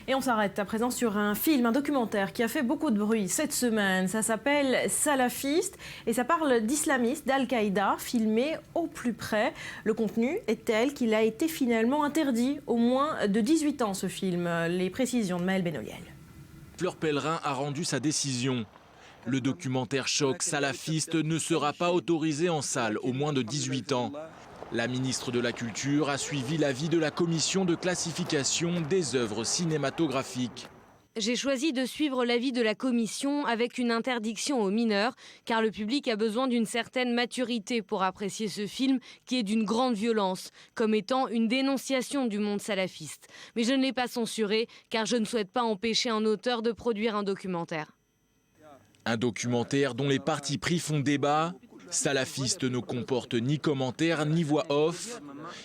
Et on s'arrête à présent sur un film, un documentaire qui a fait beaucoup de bruit cette semaine. Ça s'appelle Salafiste et ça parle d'islamistes, d'Al-Qaïda, filmé au plus près. Le contenu est tel qu'il a été finalement interdit au moins de 18 ans, ce film. Les précisions de Maël Benoliel. Fleur Pellerin a rendu sa décision. Le documentaire choc Salafiste ne sera pas autorisé en salle aux moins de 18 ans. La ministre de la Culture a suivi l'avis de la commission de classification des œuvres cinématographiques. J'ai choisi de suivre l'avis de la commission avec une interdiction aux mineurs, car le public a besoin d'une certaine maturité pour apprécier ce film qui est d'une grande violence, comme étant une dénonciation du monde salafiste. Mais je ne l'ai pas censuré, car je ne souhaite pas empêcher un auteur de produire un documentaire. Un documentaire dont les partis pris font débat. Salafiste ne comporte ni commentaires ni voix off.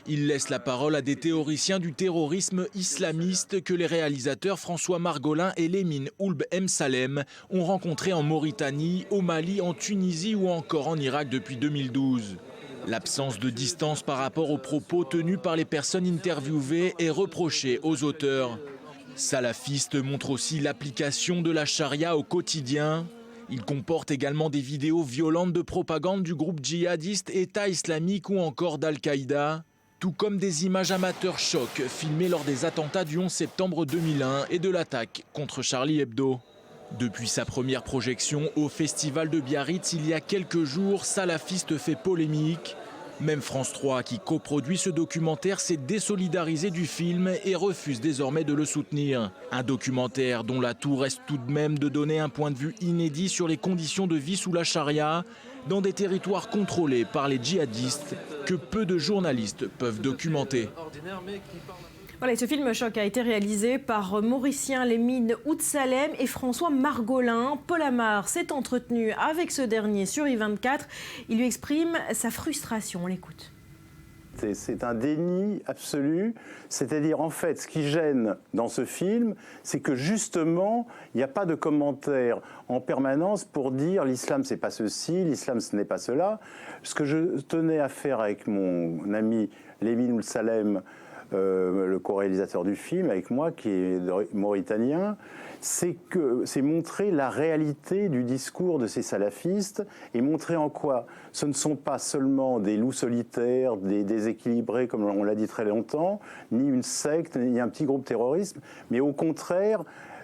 Il laisse la parole à des théoriciens du terrorisme islamiste que les réalisateurs François Margolin et Lemine Oulb M. Salem ont rencontrés en Mauritanie, au Mali, en Tunisie ou encore en Irak depuis 2012. L'absence de distance par rapport aux propos tenus par les personnes interviewées est reprochée aux auteurs. Salafiste montre aussi l'application de la charia au quotidien. Il comporte également des vidéos violentes de propagande du groupe djihadiste État islamique ou encore d'Al-Qaïda, tout comme des images amateurs choc filmées lors des attentats du 11 septembre 2001 et de l'attaque contre Charlie Hebdo. Depuis sa première projection au Festival de Biarritz il y a quelques jours, Salafiste fait polémique. Même France 3, qui coproduit ce documentaire, s'est désolidarisé du film et refuse désormais de le soutenir. Un documentaire dont l'atout reste tout de même de donner un point de vue inédit sur les conditions de vie sous la charia, dans des territoires contrôlés par les djihadistes que peu de journalistes peuvent documenter. Voilà, et ce film choc a été réalisé par Mauricien Lemine Ould Salem et François Margolin. Paul Amar s'est entretenu avec ce dernier sur I24. Il lui exprime sa frustration. On l'écoute. C'est un déni absolu, c'est-à-dire en fait ce qui gêne dans ce film, c'est que justement il n'y a pas de commentaires en permanence pour dire l'islam c'est pas ceci, l'islam ce n'est pas cela. Ce que je tenais à faire avec mon ami Lemine Ould Salem, le co-réalisateur du film, avec moi, qui est mauritanien, c'est montrer la réalité du discours de ces salafistes et montrer en quoi ce ne sont pas seulement des loups solitaires, des déséquilibrés, comme on l'a dit très longtemps, ni une secte, ni un petit groupe terroriste, mais au contraire,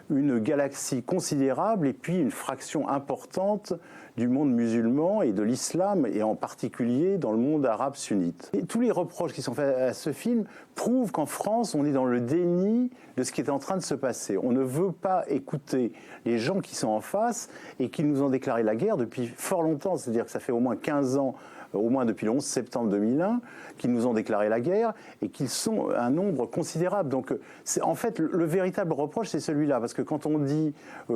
une galaxie considérable et puis une fraction importante du monde musulman et de l'islam, et en particulier dans le monde arabe sunnite. Et tous les reproches qui sont faits à ce film prouvent qu'en France, on est dans le déni de ce qui est en train de se passer. On ne veut pas écouter les gens qui sont en face et qui nous ont déclaré la guerre depuis fort longtemps, c'est-à-dire que ça fait au moins 15 ans, au moins depuis le 11 septembre 2001, qu'ils nous ont déclaré la guerre et qu'ils sont un nombre considérable. Donc, en fait, le véritable reproche, c'est celui-là. Parce que quand on dit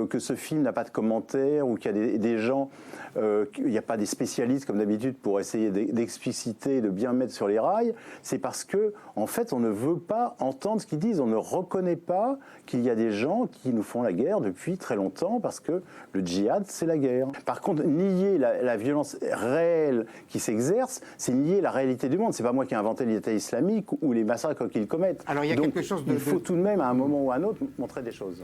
que ce film n'a pas de commentaires ou qu'il y a des gens, il n'y a pas des spécialistes comme d'habitude pour essayer d'expliciter, de bien mettre sur les rails, c'est parce que, en fait, on ne veut pas entendre ce qu'ils disent. On ne reconnaît pas qu'il y a des gens qui nous font la guerre depuis très longtemps parce que le djihad, c'est la guerre. Par contre, nier la violence réelle qui s'exerce, c'est nier la réalité du monde. C'est pas moi qui ai inventé l'État islamique ou les massacres qu'ils commettent. Alors il y a Donc, quelque chose il faut tout de même, à un moment ou à un autre, montrer des choses.